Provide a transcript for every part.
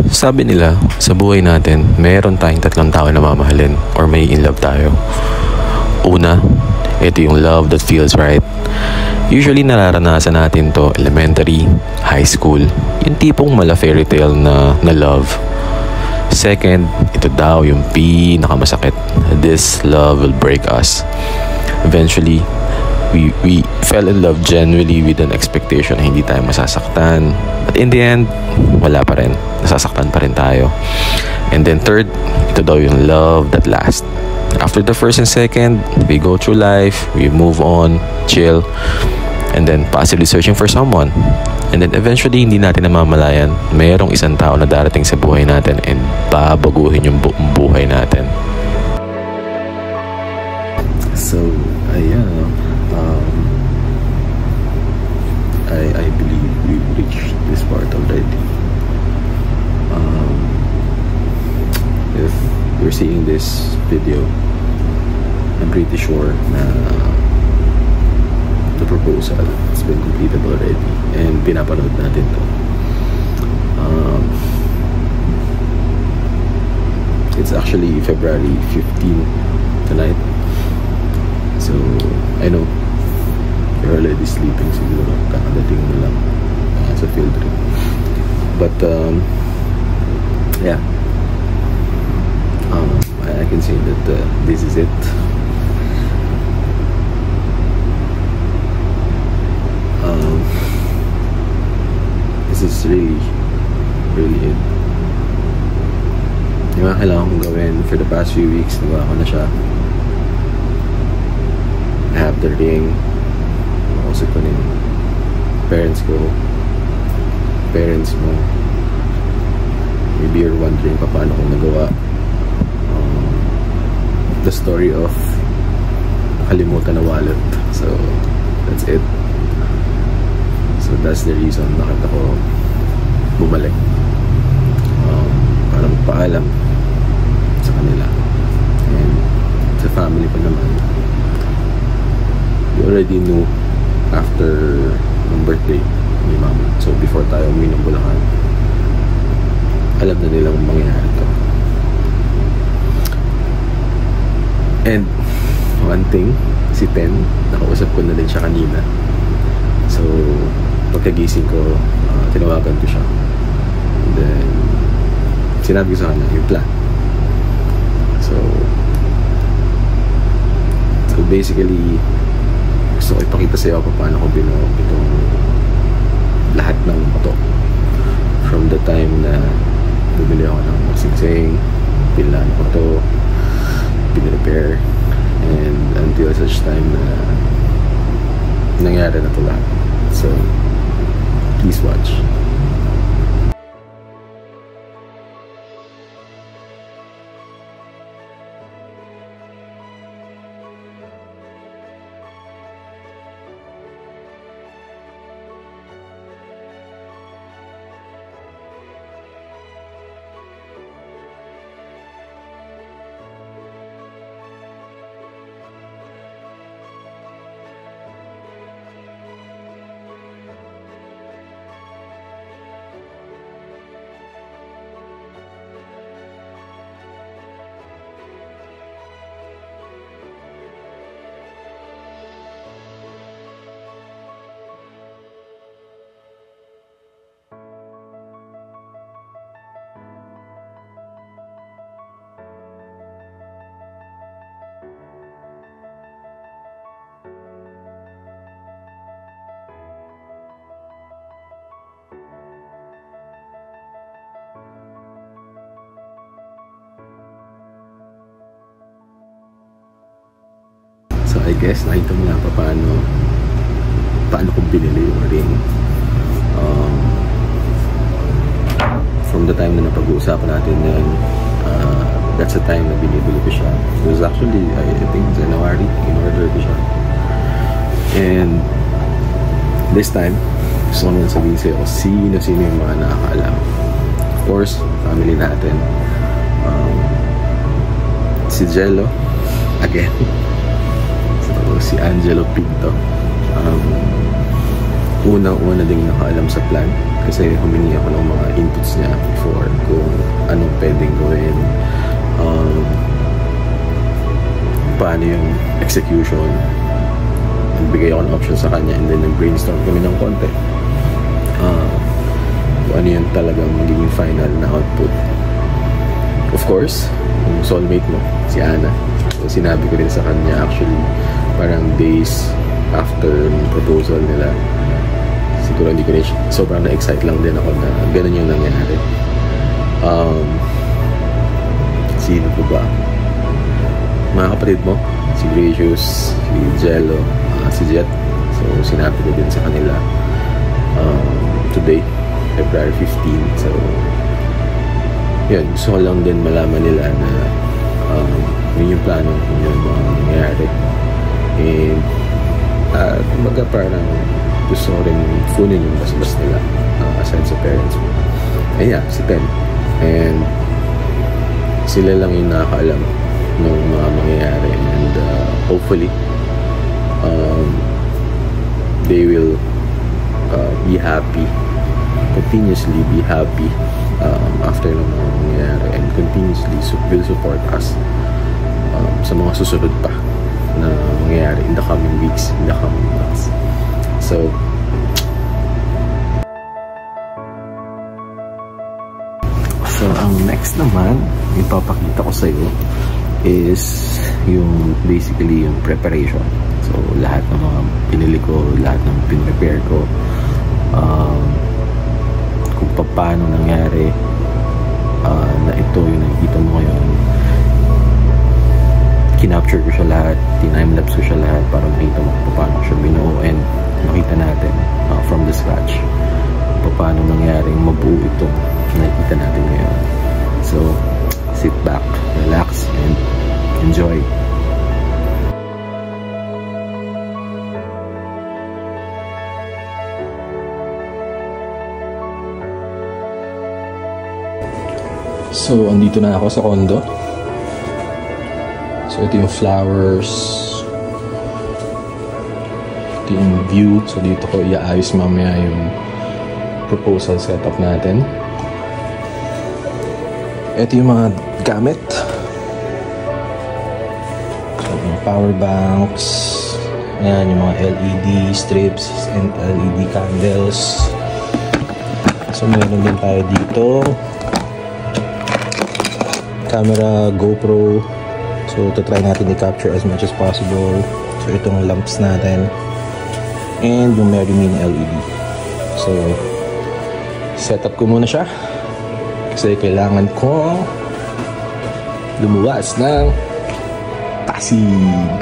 Sabi nila, sa buhay natin, meron tayong tatlong tao na mamahalin or may in love tayo. Una, ito yung love that feels right. Usually nararanasan natin to elementary, high school, yung tipong mala fairy tale na love. Second, ito daw yung pinakamasakit. This love will break us. Eventually, we fell in love genuinely with an expectation na hindi tayo masasaktan. But in the end, wala pa rin. Nasasaktan pa rin tayo. And then third, ito daw yung love that lasts. After the first and second, we go through life, we move on, chill, and then possibly searching for someone. And then eventually, hindi natin namamalayan, mayroong isang tao na darating sa buhay natin and babaguhin yung buong buhay natin. So, ayan. I believe we've reached this part already. If you're seeing this video, I'm pretty sure na the proposal has been completed already and pinapanood natin to. It's actually February 15 tonight, so I know you're already sleeping siguro, kakadating mo lang sa field trip, but yeah, I can say that this is it. This is really it. Yung mga kailangan kong gawin for the past few weeks, nagawa ko na siya. I have the ring. Mausap ko na yung parents ko, parents mo. Maybe you're wondering paano ko nagawa. The story of nakalimutan na wallet. So that's it. So that's the reason bakit ako bumalik, para magpaalam sa kanila and sa family ko naman. We already knew after ng birthday ni mama, so before tayo umuwi ng Bulacan, alam na nilang mangyayari to. And one thing, si Ten, nakausap ko na din siya kanina. So pagkagising ko, tinawagan ko siya. And then sinabi ko sa kanya yung plan. So basically, gusto ko ipakita sa iyo paano ko binuo itong lahat ng moto. From the time na bumili ako ng singsing, pilan ko to, pinrepair, and until such time na nangyari na to lahat. So please watch. So I guess nakita mo nga paano ko binili yung ring. From the time na napag-uusapan natin yan, that's the time na binibili ko siya. It was actually, I think January, in order ko siya. And this time, gusto ko naman sabihin sa'yo sino-sino yung mga nakakaalam. Of course, family natin. Si Jello, again. Si Angelo Pinto, unang-una ding nakaalam sa plan kasi humingi ako ng mga inputs niya before ko pwedeng gawin, paano yung execution. Nagbigay ako ng option sa kanya and then nag-brainstorm kami ng konti. Kung ano yung talagang magiging final na output. Of course, yung soulmate mo, si Ana. So, sinabi ko rin sa kanya actually, parang days after proposal nila, siguro hindi ko rin sobrang na-excite lang din ako na ganun yung nangyari. Sino po ba? Mga kapatid mo, si Gracious, si Jello, si Jet. So sinabi ko din sa kanila today, February 15. So yun, gusto ko lang din malaman nila na yun yung plano, yun yung mga nangyayari. And kumbaga parang gusto ko rin kunin yung bas-bas nila aside sa parents mo. And yeah, si Ten. And sila lang yung nakakaalam ng mga mangyayari. And hopefully they will be happy, continuously be happy after ng mga mangyayari, and continuously will support us sa mga susunod pa na mangyayari in the coming weeks, in the coming months. So ang next naman ipapakita ko sa iyo is yung basically yung preparation. So lahat ng mga pinili ko, lahat ng pinrepare ko, kung paano nangyari na ito yung nakikita mo ngayon, kinapture ko siya lahat, time-lapse ko siya lahat para makita mo kung paano siya binuo, and makita natin from the scratch paano nangyaring mabuo ito nakikita natin ngayon. So sit back, relax, and enjoy. So andito na ako sa condo. So ito yung flowers, ito yung view. So dito ko iaayos mamaya yung proposal setup natin. Ito yung mga gamit. So yung power banks, ayan yung mga LED strips and LED candles. So meron din tayo dito camera, GoPro. So try natin i-capture as much as possible. So itong lamps natin and yung Merimine LED. So setup ko muna siya kasi kailangan ko lumuwas ng Pasig.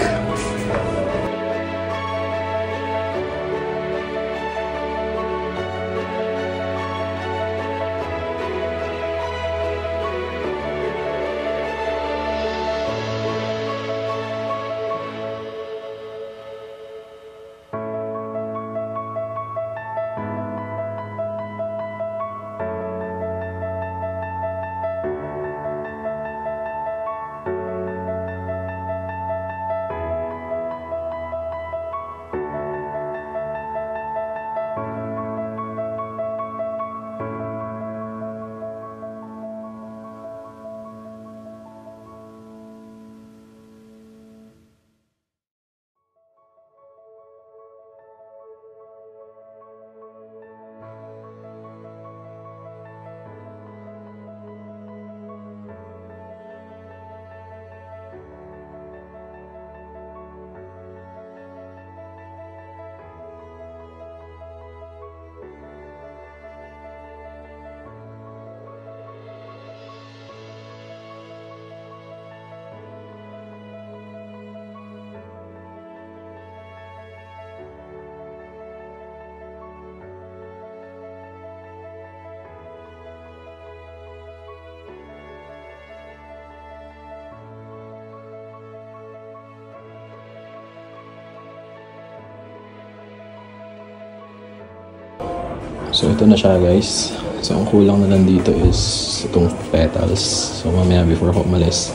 So ito na siya guys. So ang kulang na lang dito is itong petals. So mamaya before ako umalis,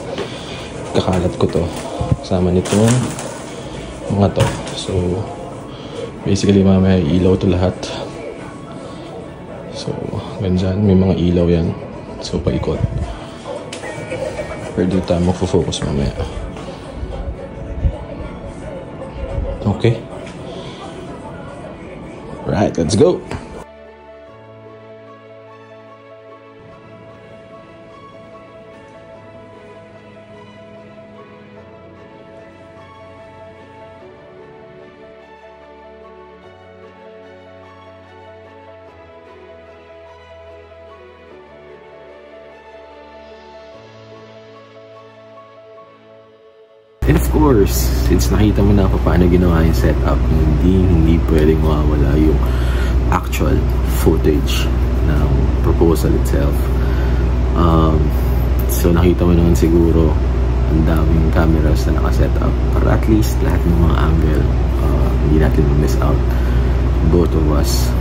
kakalat ko to kasama nitong mga to. So basically mamaya ilaw to lahat. So ganyan, may mga ilaw yan. So paikot. Pero dito tayo magfo-focus mamaya. Okay. Right, let's go. And of course, since nakita mo na paano ginawa yung setup, hindi pwedeng mawawala yung actual footage ng proposal itself. So nakita mo naman siguro ang daming cameras na nakaset up para at least lahat ng mga angle hindi natin miss out. Both of us,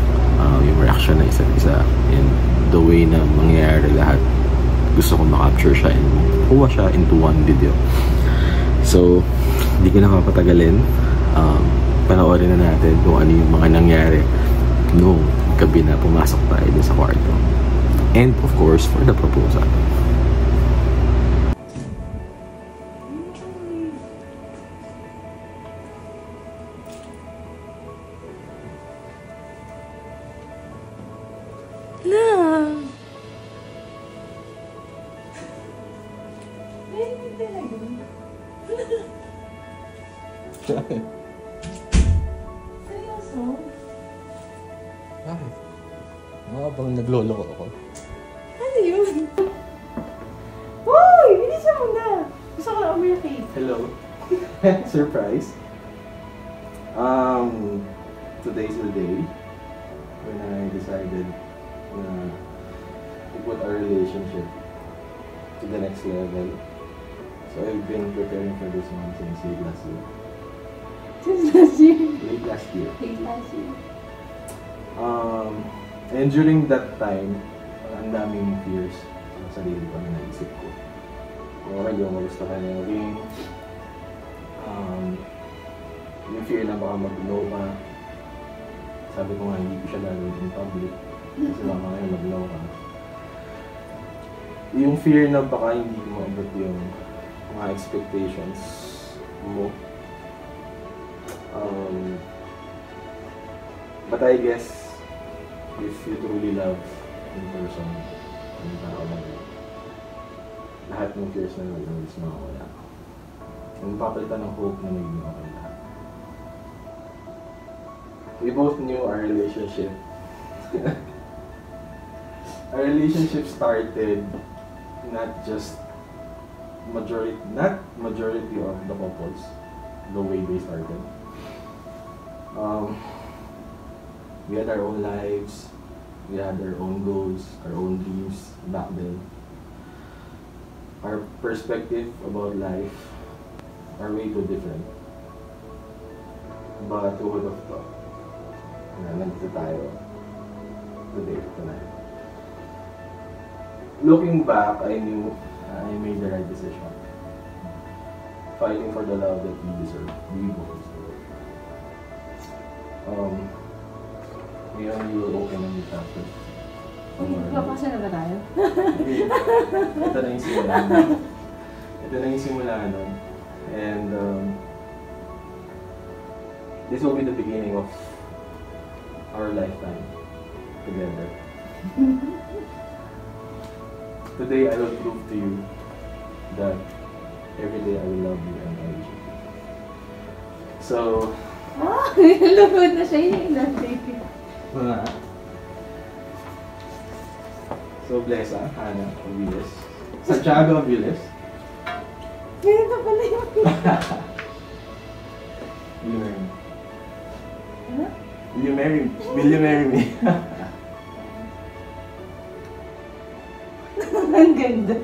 yung reaction na isa't isa and the way na mangyayari lahat, gusto ko makapture siya and makuha siya into one video. So, hindi ko na papatagalin. Panoorin na natin kung ano yung mga nangyari noong gabi na pumasok tayo din sa kwarto. And of course, for the proposal. Love! Seryoso? Bakit? Bang nagloloko ako. Ano yun? Uy! Bilisan mo na! Gusto ko lang yung cake. Hello. Surprise. Today's the day when I decided to put our relationship to the next level. So I've been preparing for this one since late last year. Since last year? Late last year. Late last year. And during that time, ang daming fears sa sarili ko na naisip ko. Okay, yung gusto ka na yung ring. Yung fear na baka mag-blow ka. Sabi ko nga, hindi ko siya gagawin in public. Kasi baka ngayon mag-blow ka. Yung fear na baka hindi mo abot yung mga expectations mo. But I guess, if you truly love in person, yung tao na yun, lahat ng fears na yun is makawala. Yung papalitan ng hope na magiging okay lahat. We both knew our relationship. Our relationship started not majority of the couples the way they started. We had our own lives, we had our own goals, our own dreams back then. Our perspective about life are way too different. But who would have thought na nandito tayo today, tonight. Looking back, I knew I made the right decision. Fighting for the love that we deserve. We both deserve. Ngayon, we will open a new chapter. Papasa na ba tayo? Ito na yung simula. Ito na yung simula nun. And this will be the beginning of our lifetime together. Today, I will prove to you that every day I will love you and I will you. So, Lugod na siya yung baby. So, bless Hannah Aviles. Santiago Aviles. Ganito pala yung Will you marry me? Ano? Will you marry me? Will you marry me? Ang ganda.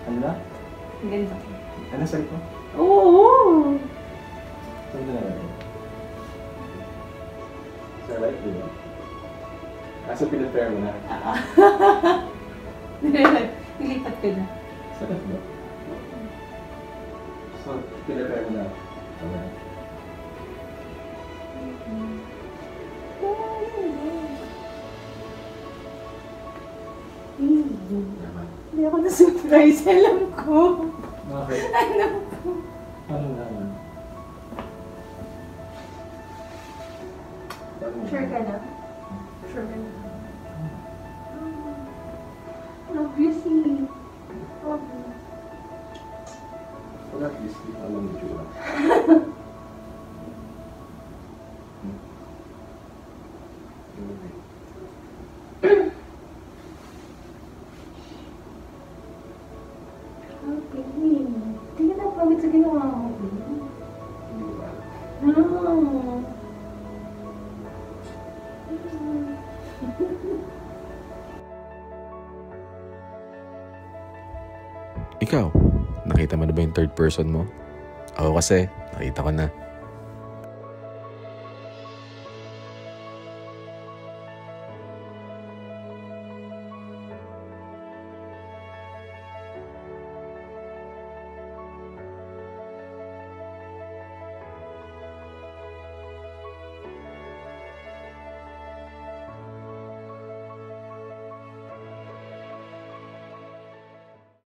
Ano na? Ang ganda. Ano sa'yo ko? Oo! Saan ka na? Sa right, di ba? So, pinapare mo na. Nilipat ko na. Sa left ba? So, pinapare mo na. Okay. Mm. Hindi ako na-surprise. Alam ko. Bakit? Alam ko. Ano nga yan? Sure ka na? Sure ka na? Obviously. Obviously. Wala, at least di pa alam yung tsura. Okay. Hindi ka na pagod sa ginawa ko. Hindi ko ba alam. No. Ikaw, nakita mo na ba yung third person mo? Ako kasi, nakita ko na.